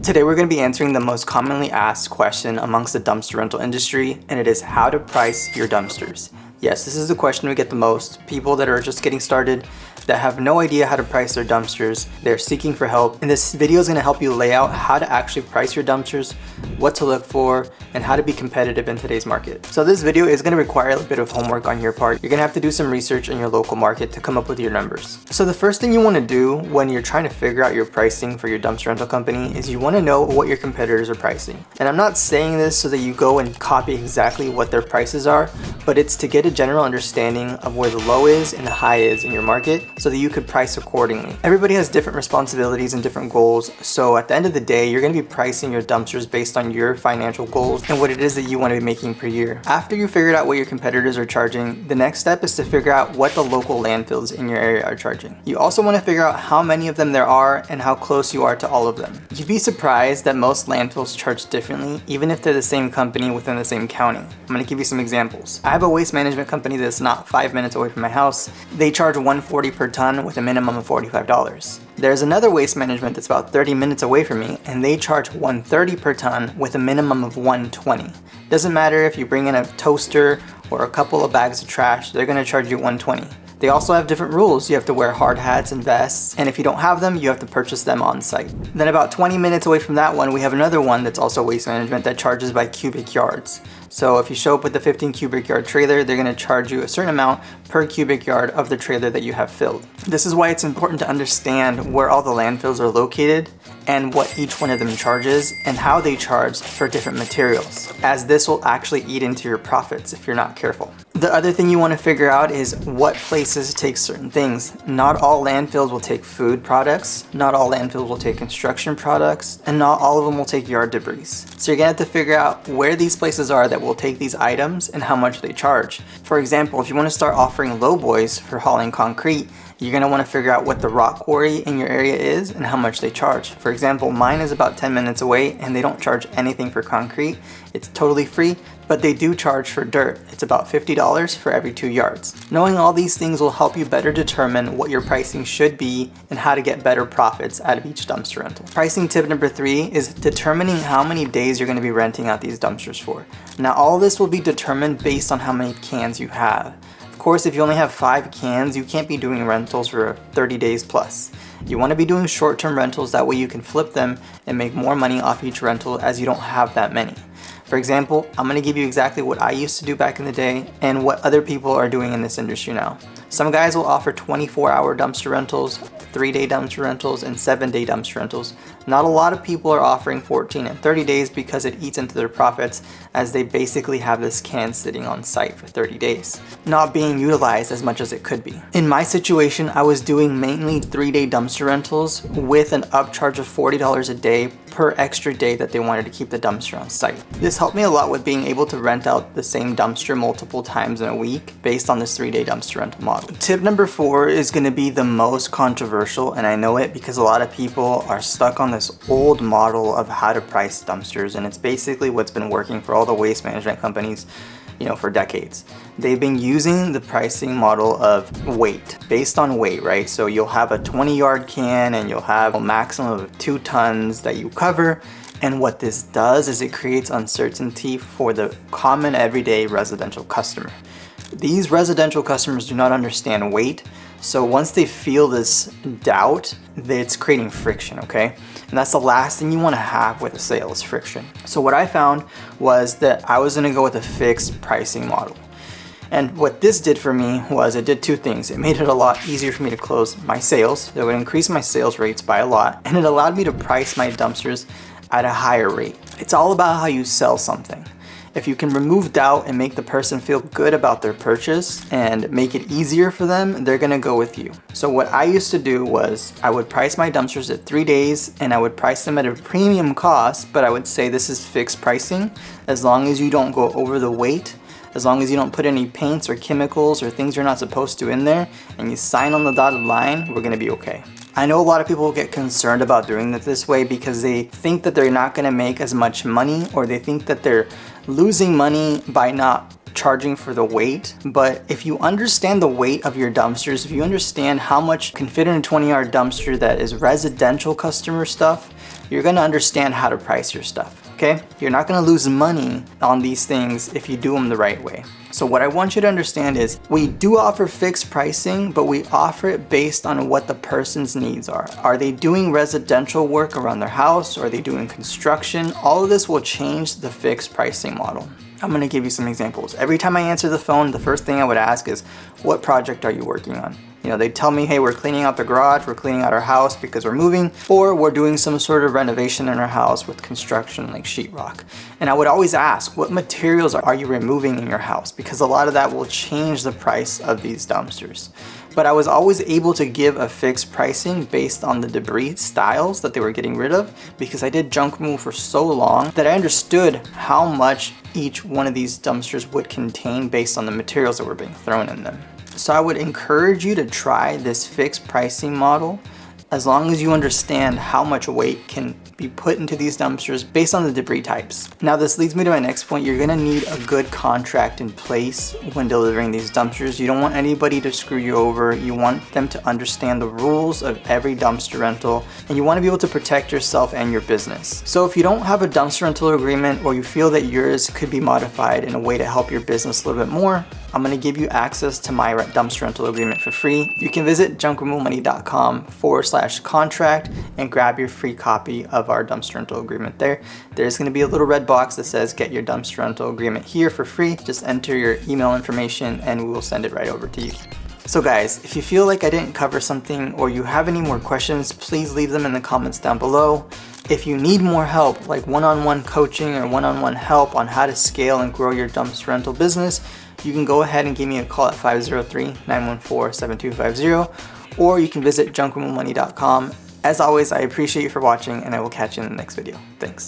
Today we're going to be answering the most commonly asked question amongst the dumpster rental industry, and it is how to price your dumpsters. Yes, this is the question we get the most. People that are just getting started, that have no idea how to price their dumpsters, they're seeking for help. And this video is going to help you lay out how to actually price your dumpsters, what to look for, and how to be competitive in today's market. So this video is going to require a bit of homework on your part. You're going to have to do some research in your local market to come up with your numbers. So the first thing you want to do when you're trying to figure out your pricing for your dumpster rental company is you want to know what your competitors are pricing. And I'm not saying this so that you go and copy exactly what their prices are, but it's to get a general understanding of where the low is and the high is in your market so that you could price accordingly. Everybody has different responsibilities and different goals, so at the end of the day, you're going to be pricing your dumpsters based on your financial goals and what it is that you want to be making per year. After you figured out what your competitors are charging, the next step is to figure out what the local landfills in your area are charging. You also want to figure out how many of them there are and how close you are to all of them. You'd be surprised that most landfills charge differently, even if they're the same company within the same county. I'm going to give you some examples. I have a waste management company that's not 5 minutes away from my house. They charge $140 per ton with a minimum of $45. There's another waste management that's about 30 minutes away from me, and they charge $130 per ton with a minimum of $120. Doesn't matter if you bring in a toaster or a couple of bags of trash, they're going to charge you $120. They also have different rules. You have to wear hard hats and vests, and if you don't have them, you have to purchase them on site. Then about 20 minutes away from that one, we have another one that's also waste management that charges by cubic yards. So if you show up with a 15 cubic yard trailer, they're going to charge you a certain amount per cubic yard of the trailer that you have filled. This is why it's important to understand where all the landfills are located and what each one of them charges and how they charge for different materials, as this will actually eat into your profits if you're not careful. The other thing you want to figure out is what places take certain things. Not all landfills will take food products, not all landfills will take construction products, and not all of them will take yard debris. So you're going to have to figure out where these places are that will take these items and how much they charge. For example, if you want to start offering lowboys for hauling concrete, you're going to want to figure out what the rock quarry in your area is and how much they charge. For example, mine is about 10 minutes away and they don't charge anything for concrete. It's totally free, but they do charge for dirt. It's about $50 for every 2 yards. Knowing all these things will help you better determine what your pricing should be and how to get better profits out of each dumpster rental. Pricing tip number 3 is determining how many days you're going to be renting out these dumpsters for. Now all this will be determined based on how many cans you have. Of course, if you only have 5 cans, you can't be doing rentals for 30 days plus. You want to be doing short-term rentals, that way you can flip them and make more money off each rental as you don't have that many. For example, I'm going to give you exactly what I used to do back in the day and what other people are doing in this industry now. Some guys will offer 24-hour dumpster rentals, 3-day dumpster rentals, and 7-day dumpster rentals. Not a lot of people are offering 14 and 30 days because it eats into their profits, as they basically have this can sitting on site for 30 days, not being utilized as much as it could be. In my situation, I was doing mainly 3-day dumpster rentals with an upcharge of $40 a day per extra day that they wanted to keep the dumpster on site. This helped me a lot with being able to rent out the same dumpster multiple times in a week based on this 3-day dumpster rental model. Tip number 4 is going to be the most controversial, and I know it because a lot of people are stuck on this old model of how to price dumpsters, and it's basically what's been working for all the waste management companies, for decades. They've been using the pricing model of weight, based on weight, right? So you'll have a 20-yard can and you'll have a maximum of 2 tons that you cover. And what this does is it creates uncertainty for the common everyday residential customer. These residential customers do not understand weight. So once they feel this doubt, it's creating friction, okay? And that's the last thing you want to have with a sale is friction. So what I found was that I was going to go with a fixed pricing model. And what this did for me was it did 2 things. It made it a lot easier for me to close my sales. It would increase my sales rates by a lot, and it allowed me to price my dumpsters at a higher rate. It's all about how you sell something. If you can remove doubt and make the person feel good about their purchase and make it easier for them, they're gonna go with you. So what I used to do was I would price my dumpsters at 3 days and I would price them at a premium cost, but I would say this is fixed pricing as long as you don't go over the weight, as long as you don't put any paints or chemicals or things you're not supposed to in there, and you sign on the dotted line, we're gonna be okay. I know a lot of people get concerned about doing it this way because they think that they're not going to make as much money, or they think that they're losing money by not charging for the weight. But if you understand the weight of your dumpsters, if you understand how much can fit in a 20-yard dumpster that is residential customer stuff, you're gonna understand how to price your stuff, okay? You're not gonna lose money on these things if you do them the right way. So what I want you to understand is we do offer fixed pricing, but we offer it based on what the person's needs are. Are they doing residential work around their house? Or are they doing construction? All of this will change the fixed pricing model. I'm gonna give you some examples. Every time I answer the phone, the first thing I would ask is, what project are you working on? You know, they tell me, hey, we're cleaning out the garage, we're cleaning out our house because we're moving, or we're doing some sort of renovation in our house with construction like sheetrock. And I would always ask, what materials are you removing in your house? Because a lot of that will change the price of these dumpsters. But I was always able to give a fixed pricing based on the debris styles that they were getting rid of, because I did junk removal for so long that I understood how much each one of these dumpsters would contain based on the materials that were being thrown in them. So I would encourage you to try this fixed pricing model as long as you understand how much weight can be put into these dumpsters based on the debris types. Now this leads me to my next point. You're gonna need a good contract in place when delivering these dumpsters. You don't want anybody to screw you over. You want them to understand the rules of every dumpster rental, and you wanna be able to protect yourself and your business. So if you don't have a dumpster rental agreement, or you feel that yours could be modified in a way to help your business a little bit more, I'm gonna give you access to my dumpster rental agreement for free. You can visit junkremovalmoney.com/contract and grab your free copy of our dumpster rental agreement there. There's gonna be a little red box that says get your dumpster rental agreement here for free. Just enter your email information and we will send it right over to you. So guys, if you feel like I didn't cover something or you have any more questions, please leave them in the comments down below. If you need more help, like one-on-one coaching or one-on-one help on how to scale and grow your dumpster rental business, you can go ahead and give me a call at 503-914-7250, or you can visit junkremovalmoney.com. As always, I appreciate you for watching, and I will catch you in the next video. Thanks.